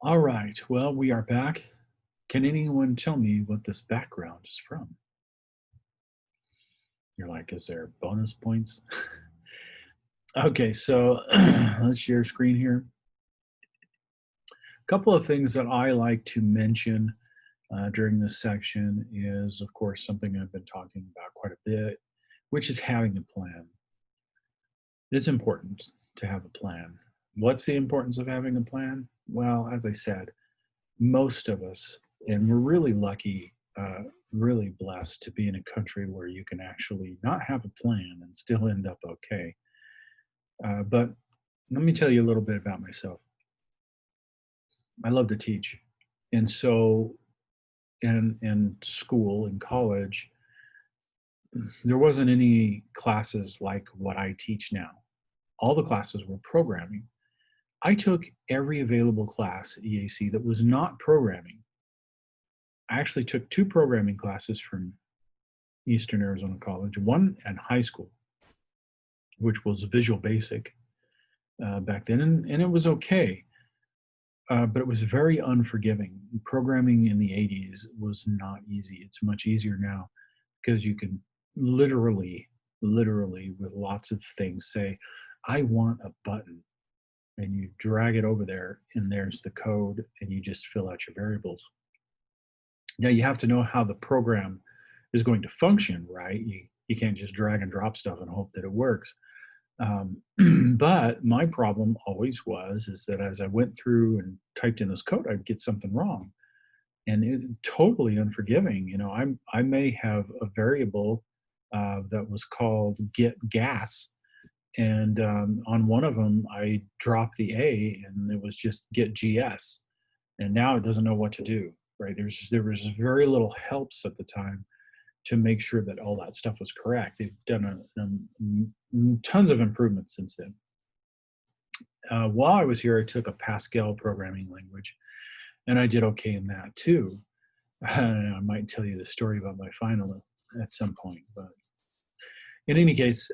All right, well, we are back. Can anyone tell me what this background is from? You're like, is there bonus points? Okay, so let's share screen here. A couple of things that I like to mention during this section is, of course, something I've been talking about quite a bit, which is having a plan. It's important to have a plan. What's the importance of having a plan? Well, as I said, most of us, and we're really lucky, really blessed to be in a country where you can actually not have a plan and still end up okay. But let me tell you a little bit about myself. I love to teach. And so in school, in college, there wasn't any classes like what I teach now. All the classes were programming. I took every available class at EAC that was not programming. I actually took two programming classes from Eastern Arizona College, one at high school, which was Visual Basic back then, and it was okay, but it was very unforgiving. Programming in the 80s was not easy. It's much easier now because you can literally, with lots of things, say, I want a button, and you drag it over there, and there's the code, and you just fill out your variables. Now you have to know how the program is going to function, right? You can't just drag and drop stuff and hope that it works. Um, but my problem always was is that as I went through and typed in this code, I'd get something wrong, and it totally unforgiving. I may have a variable that was called get gas, and on one of them I dropped the A, and it was just get GS, and now it doesn't know what to do. Right? There was very little helps at the time to make sure that all that stuff was correct. They've done tons of improvements since then. While I was here, I took a Pascal programming language, and I did okay in that too. I might tell you the story about my final at some point, but in any case,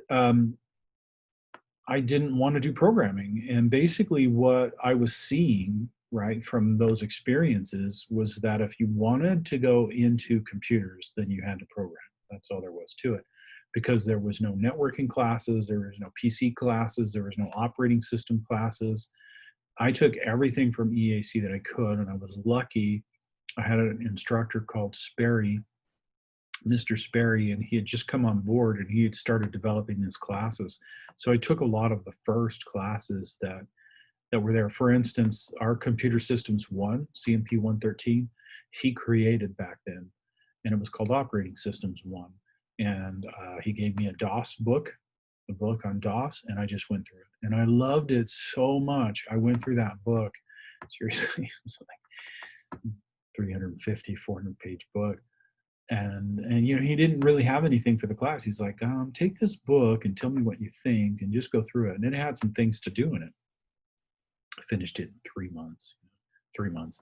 I didn't want to do programming. And basically, what I was seeing, right, from those experiences was that if you wanted to go into computers, then you had to program. That's all there was to it. Because there was no networking classes, there was no PC classes, there was no operating system classes. I took everything from EAC that I could, and I was lucky. I had an instructor called Sperry, Mr. Sperry, and he had just come on board and he had started developing his classes. So I took a lot of the first classes that were there. For instance, our computer systems one, CMP 113, he created back then, and it was called Operating Systems One. And he gave me a DOS book, a book on DOS, and I just went through it. And I loved it so much. I went through that book. Seriously, it's like 350, 400-page book, and he didn't really have anything for the class. He's like, take this book and tell me what you think and just go through it. And it had some things to do in it. I finished it in 3 months. 3 months.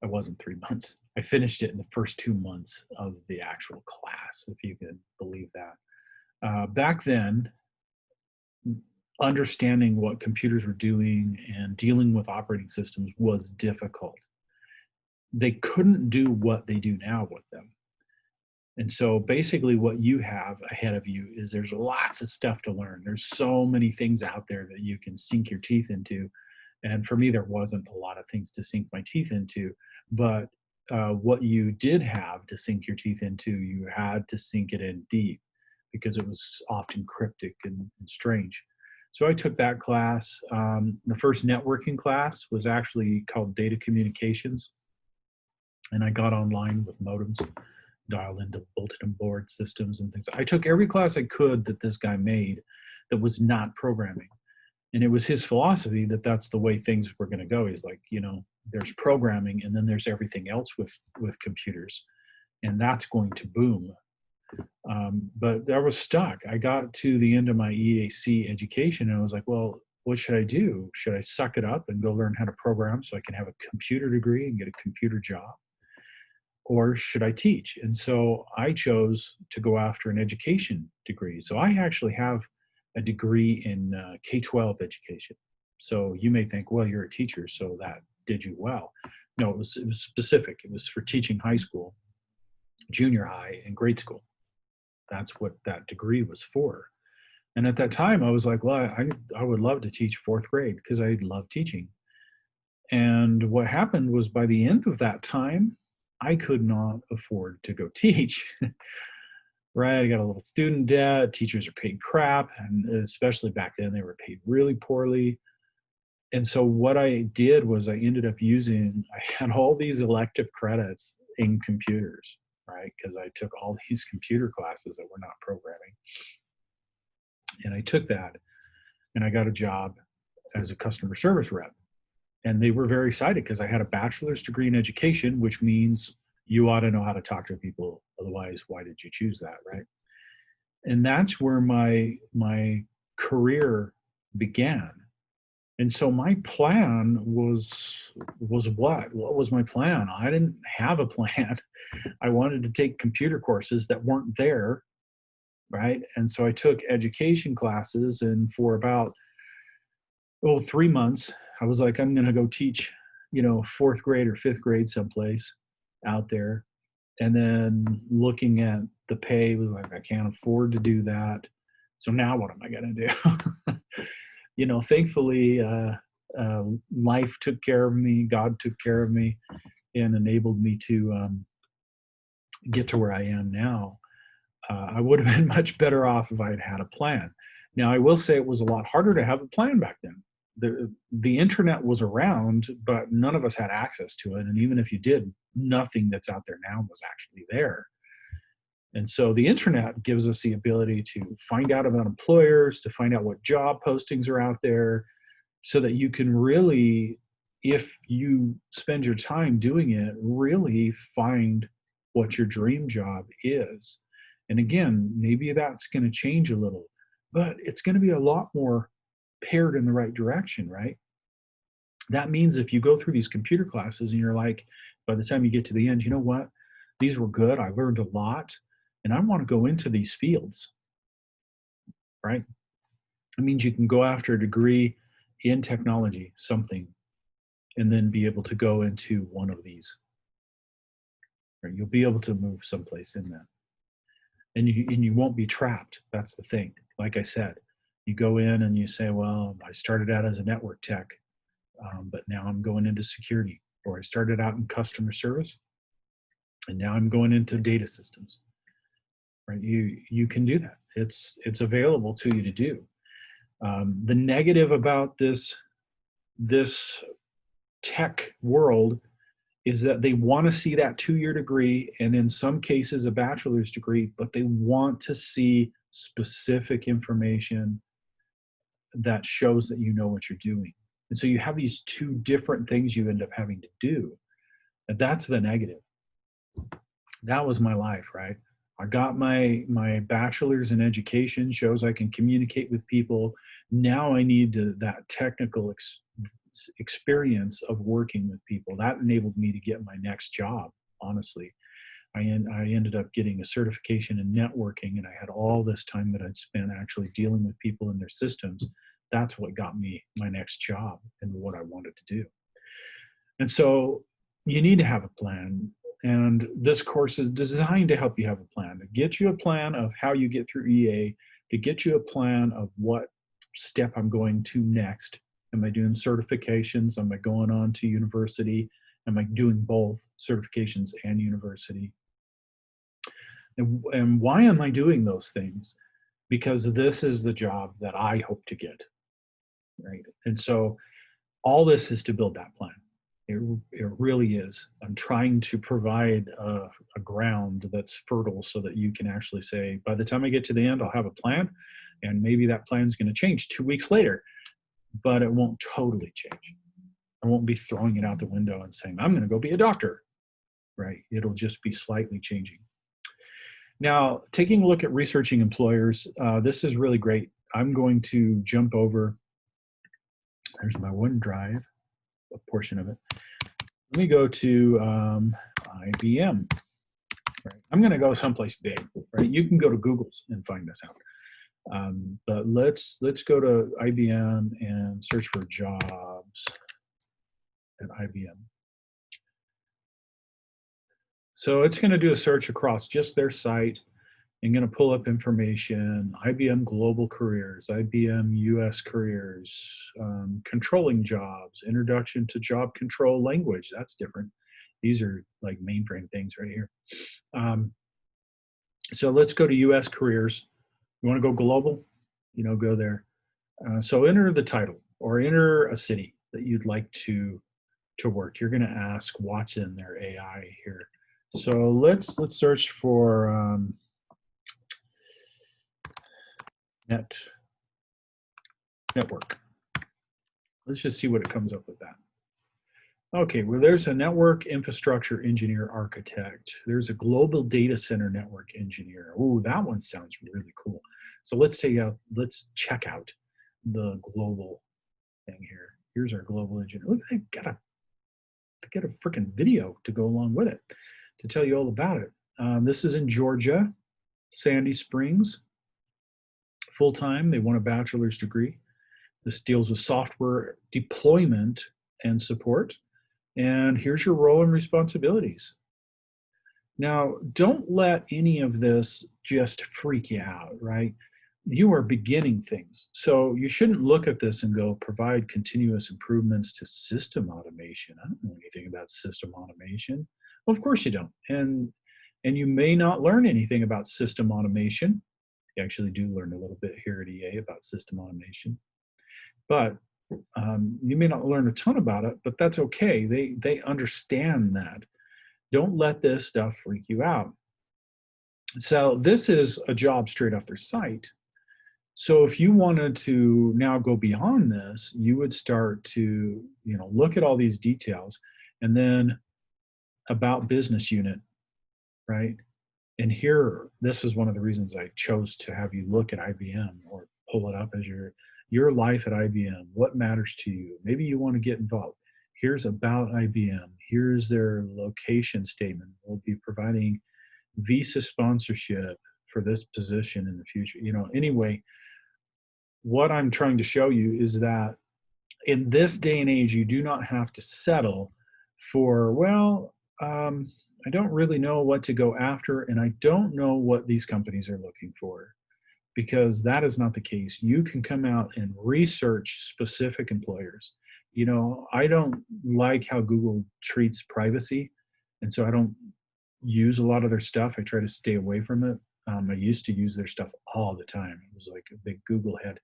It wasn't 3 months. I finished it in the first 2 months of the actual class, if you can believe that. Back then, understanding what computers were doing and dealing with operating systems was difficult. They couldn't do what they do now with them. And so basically what you have ahead of you is there's lots of stuff to learn. There's so many things out there that you can sink your teeth into. And for me, there wasn't a lot of things to sink my teeth into. But what you did have to sink your teeth into, you had to sink it in deep because it was often cryptic and strange. So I took that class. The first networking class was actually called Data Communications. And I got online with modems, dialed into bulletin board systems and things. I took every class I could that this guy made that was not programming. And it was his philosophy that that's the way things were going to go. He's like, there's programming, and then there's everything else with computers, and that's going to boom. But I was stuck. I got to the end of my EAC education, and I was like, well, what should I do? Should I suck it up and go learn how to program so I can have a computer degree and get a computer job? Or should I teach? And so I chose to go after an education degree. So I actually have a degree in K-12 education. So you may think, well, you're a teacher, so that did you well. No, it was specific. It was for teaching high school, junior high, and grade school. That's what that degree was for. And at that time, I was like, well, I would love to teach fourth grade because I love teaching. And what happened was by the end of that time, I could not afford to go teach. Right? I got a little student debt. Teachers are paid crap. And especially back then, they were paid really poorly. And so what I did was I ended up I had all these elective credits in computers, right? Because I took all these computer classes that were not programming. And I took that and I got a job as a customer service rep. And they were very excited because I had a bachelor's degree in education, which means you ought to know how to talk to people. Otherwise, why did you choose that, right? And that's where my career began. And so my plan was what? What was my plan? I didn't have a plan. I wanted to take computer courses that weren't there, right? And so I took education classes, and for about 3 months, I was like, I'm going to go teach, fourth grade or fifth grade someplace out there. And then looking at the pay was like, I can't afford to do that. So now what am I going to do? Thankfully, life took care of me. God took care of me and enabled me to get to where I am now. I would have been much better off if I had had a plan. Now, I will say it was a lot harder to have a plan back then. The internet was around, but none of us had access to it. And even if you did, nothing that's out there now was actually there. And so the internet gives us the ability to find out about employers, to find out what job postings are out there, so that you can really, if you spend your time doing it, really find what your dream job is. And again, maybe that's going to change a little, but it's going to be a lot more paired in the right direction, right? That means if you go through these computer classes and you're like, by the time you get to the end, you know what? These were good. I learned a lot, and I want to go into these fields, right? It means you can go after a degree in technology, something, and then be able to go into one of these. Right? You'll be able to move someplace in that. And you won't be trapped. That's the thing. Like I said, you go in and you say, well, I started out as a network tech, but now I'm going into security. Or I started out in customer service, and now I'm going into data systems. Right? You can do that. It's available to you to do. The negative about this tech world is that they want to see that 2-year degree, and in some cases a bachelor's degree, but they want to see specific information that shows that you know what you're doing. And so you have these two different things you end up having to do. And that's the negative. That was my life, right? I got my bachelor's in education, shows I can communicate with people. Now I need that technical experience of working with people. That enabled me to get my next job, honestly. I ended up getting a certification in networking, and I had all this time that I'd spent actually dealing with people and their systems. That's what got me my next job and what I wanted to do. And so you need to have a plan. And this course is designed to help you have a plan, to get you a plan of how you get through EA, to get you a plan of what step I'm going to next. Am I doing certifications? Am I going on to university? Am I doing both certifications and university? And why am I doing those things? Because this is the job that I hope to get, right? And so all this is to build that plan. It really is. I'm trying to provide a ground that's fertile so that you can actually say, by the time I get to the end, I'll have a plan, and maybe that plan is going to change 2 weeks later, but it won't totally change. I won't be throwing it out the window and saying, I'm going to go be a doctor, right? It'll just be slightly changing. Now, taking a look at researching employers, this is really great. I'm going to jump over. There's my OneDrive, a portion of it. Let me go to IBM. Right? I'm going to go someplace big. Right? You can go to Google's and find this out. But let's go to IBM and search for jobs. at IBM. So it's going to do a search across just their site and going to pull up information, IBM Global Careers, IBM US Careers, controlling jobs, introduction to job control language. That's different. These are like mainframe things right here. Um, so let's go to US Careers. You want to go global? Go there. So enter the title or enter a city that you'd like to work. You're going to ask what's in their AI here. So let's search for network. Let's just see what it comes up with that. Okay, well, there's a network infrastructure engineer architect. There's a global data center network engineer. Oh, that one sounds really cool. So let's check out the global thing here. Here's our global engineer. Look, I gotta get a freaking video to go along with it to tell you all about it. This is in Georgia, Sandy Springs, full-time. They want a bachelor's degree. This deals with software deployment and support. And here's your role and responsibilities. Now, don't let any of this just freak you out, right? You are beginning things. So you shouldn't look at this and go, provide continuous improvements to system automation. I don't know anything about system automation. Well, of course you don't. And you may not learn anything about system automation. You actually do learn a little bit here at EA about system automation. But you may not learn a ton about it, but that's okay. They understand that. Don't let this stuff freak you out. So this is a job straight off their site. So if you wanted to now go beyond this, you would start to look at all these details, and then about business unit, right? And here, this is one of the reasons I chose to have you look at IBM or pull it up as your life at IBM. What matters to you? Maybe you want to get involved. Here's about IBM. Here's their location statement. We'll be providing visa sponsorship for this position in the future. Anyway, what I'm trying to show you is that in this day and age, you do not have to settle for, I don't really know what to go after, and I don't know what these companies are looking for, because that is not the case. You can come out and research specific employers. I don't like how Google treats privacy, and so I don't use a lot of their stuff. I try to stay away from it. I used to use their stuff all the time. It was like a big Google head.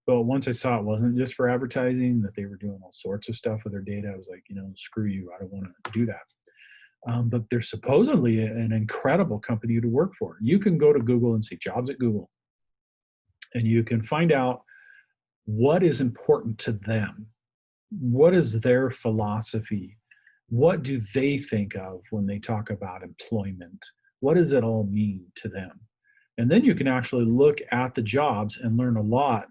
But once I saw it wasn't just for advertising, that they were doing all sorts of stuff with their data, I was like, screw you. I don't want to do that. But they're supposedly an incredible company to work for. You can go to Google and say jobs at Google, and you can find out what is important to them. What is their philosophy? What do they think of when they talk about employment? What does it all mean to them? And then you can actually look at the jobs and learn a lot.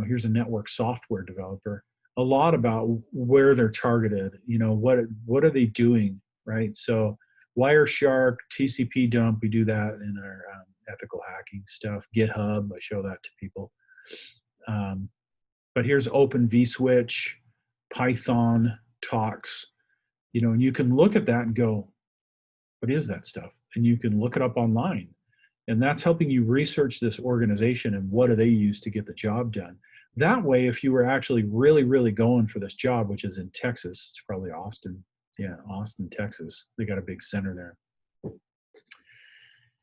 Here's a network software developer, a lot about where they're targeted, what are they doing, right? So Wireshark, TCP dump, we do that in our ethical hacking stuff. GitHub, I show that to people. But here's Open vSwitch, Python talks, and you can look at that and go, what is that stuff? And you can look it up online. And that's helping you research this organization and what do they use to get the job done. That way, if you were actually really, really going for this job, which is in Texas, it's probably Austin. Yeah, Austin, Texas. They got a big center there.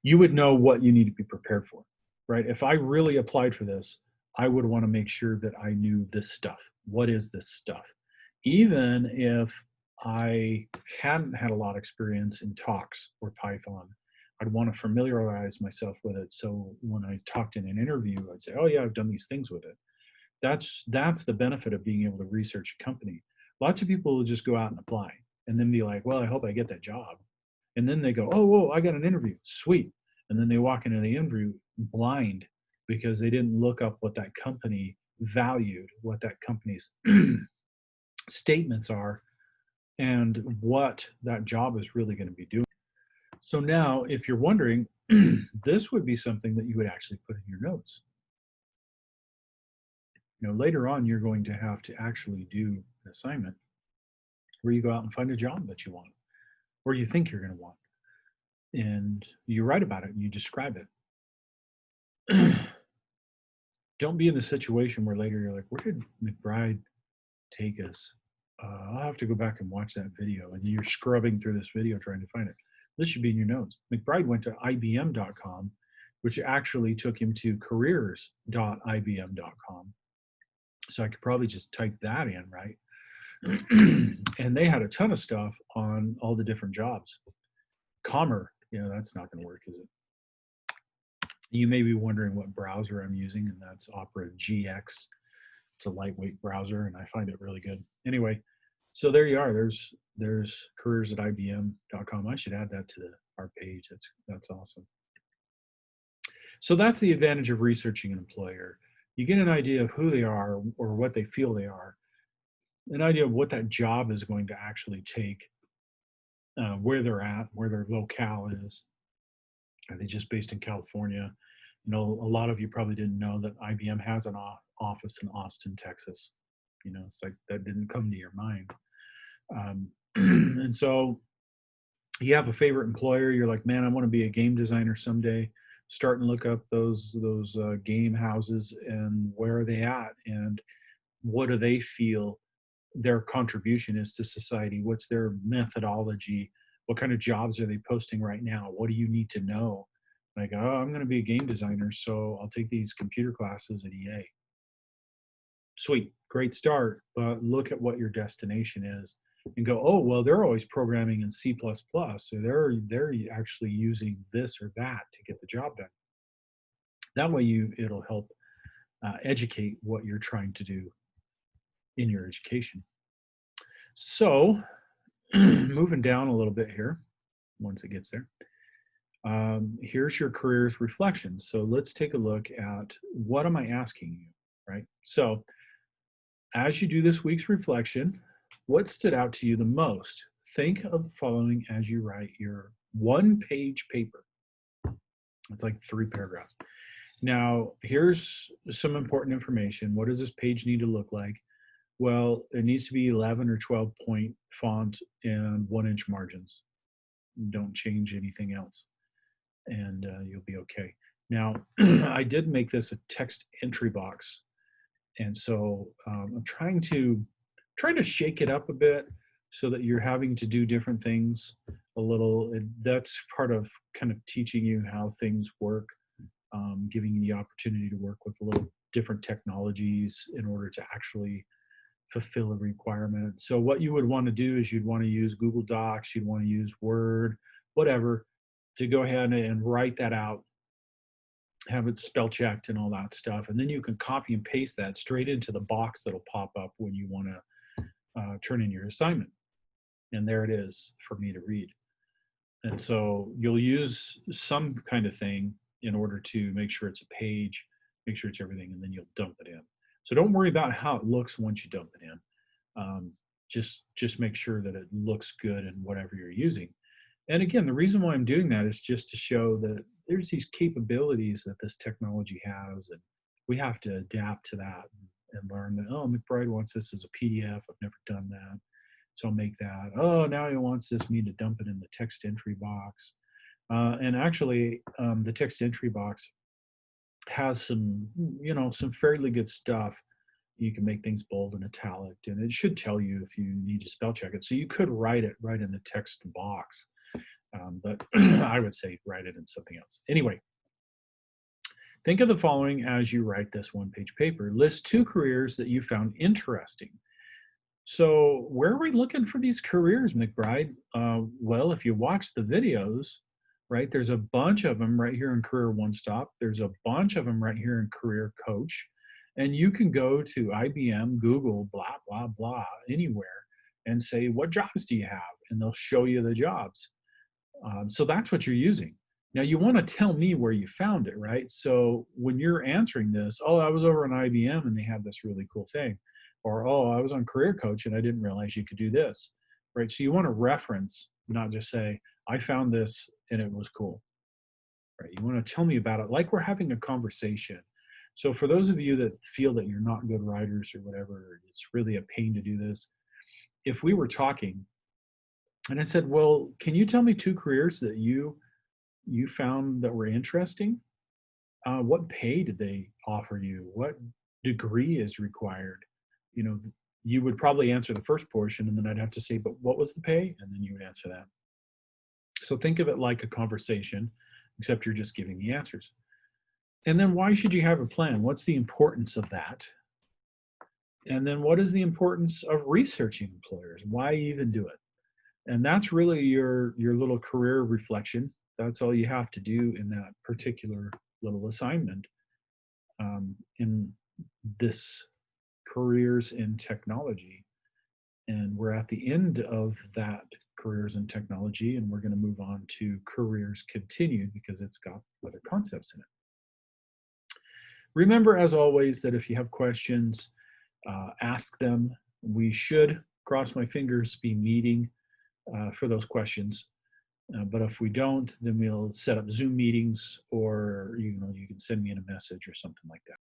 You would know what you need to be prepared for, right? If I really applied for this, I would want to make sure that I knew this stuff. What is this stuff? Even if I hadn't had a lot of experience in talks or Python, I'd want to familiarize myself with it. So when I talked in an interview, I'd say, oh yeah, I've done these things with it. That's the benefit of being able to research a company. Lots of people will just go out and apply and then be like, well, I hope I get that job. And then they go, oh, whoa, I got an interview. Sweet. And then they walk into the interview blind because they didn't look up what that company valued, what that company's statements are, and what that job is really going to be doing. So now, if you're wondering, this would be something that you would actually put in your notes. Later on, you're going to have to actually do an assignment where you go out and find a job that you want or you think you're going to want. And you write about it and you describe it. Don't be in the situation where later you're like, where did McBride take us? I'll have to go back and watch that video. And you're scrubbing through this video trying to find it. This should be in your notes. McBride went to IBM.com, which actually took him to careers.ibm.com. So I could probably just type that in, right? And they had a ton of stuff on all the different jobs. Commer, that's not going to work, is it? You may be wondering what browser I'm using, and that's Opera GX. It's a lightweight browser, and I find it really good. Anyway, so there you are. There's careers@ibm.com. I should add that to our page. That's awesome. So that's the advantage of researching an employer. You get an idea of who they are or what they feel they are, an idea of what that job is going to actually take, where they're at, where their locale is. Are they just based in California? A lot of you probably didn't know that IBM has an office in Austin, Texas. It's like that didn't come to your mind. And so you have a favorite employer. You're like, man, I want to be a game designer someday. Start and look up those game houses and where are they at and what do they feel their contribution is to society? What's their methodology? What kind of jobs are they posting right now? What do you need to know? Like, oh, I'm going to be a game designer, so I'll take these computer classes at EA. Sweet, great start, but look at what your destination is and go, oh, well, they're always programming in C++, so they're actually using this or that to get the job done. That way it'll help educate what you're trying to do in your education. So moving down a little bit here, once it gets there, here's your careers reflection. So let's take a look at what am I asking you, right? So as you do this week's reflection, what stood out to you the most? Think of the following as you write your one-page paper. It's like 3 paragraphs. Now, here's some important information. What does this page need to look like? Well, it needs to be 11 or 12 point font and 1-inch margins. Don't change anything else, and you'll be okay. Now, I did make this a text entry box, and so I'm trying to shake it up a bit so that you're having to do different things a little. That's part of kind of teaching you how things work, giving you the opportunity to work with a little different technologies in order to actually fulfill a requirement. So what you would want to do is you'd want to use Google Docs, you'd want to use Word, whatever, to go ahead and write that out, have it spell checked and all that stuff. And then you can copy and paste that straight into the box that'll pop up when you want to turn in your assignment. And there it is for me to read. And so you'll use some kind of thing in order to make sure it's a page, make sure it's everything, and then you'll dump it in. So don't worry about how it looks once you dump it in. Just make sure that it looks good in whatever you're using. And again, the reason why I'm doing that is just to show that there's these capabilities that this technology has, and we have to adapt to that and learn that, oh, McBride wants this as a PDF. I've never done that. So I'll make that. Oh, now he wants me to dump it in the text entry box. And actually, the text entry box has some fairly good stuff. You can make things bold and italic, and it should tell you if you need to spell check it. So you could write it right in the text box, but I would say write it in something else. Anyway, think of the following as you write this one-page paper. List 2 careers that you found interesting. So where are we looking for these careers, McBride? Well, if you watch the videos, right, there's a bunch of them right here in Career One Stop. There's a bunch of them right here in Career Coach. And you can go to IBM, Google, blah, blah, blah, anywhere, and say, what jobs do you have? And they'll show you the jobs. So that's what you're using. Now, you want to tell me where you found it, right? So when you're answering this, oh, I was over on IBM and they had this really cool thing. Or, oh, I was on Career Coach and I didn't realize you could do this, right? So you want to reference, not just say, I found this and it was cool, right? You want to tell me about it like we're having a conversation. So for those of you that feel that you're not good writers or whatever, it's really a pain to do this. if we were talking and I said, "Well, can you tell me 2 careers that you found that were interesting? What pay did they offer you? What degree is required?" You know, you would probably answer the first portion, and then I'd have to say, "But what was the pay?" And then you would answer that. So think of it like a conversation, except you're just giving the answers. And then why should you have a plan? What's the importance of that? And then what is the importance of researching employers? Why even do it? And that's really your little career reflection. That's all you have to do in that particular little assignment in this careers in technology. And we're at the end of that careers in technology, and we're going to move on to careers continued because it's got other concepts in it. Remember, as always, that if you have questions, ask them. We should, cross my fingers, be meeting for those questions. But if we don't, then we'll set up Zoom meetings, or you can send me in a message or something like that.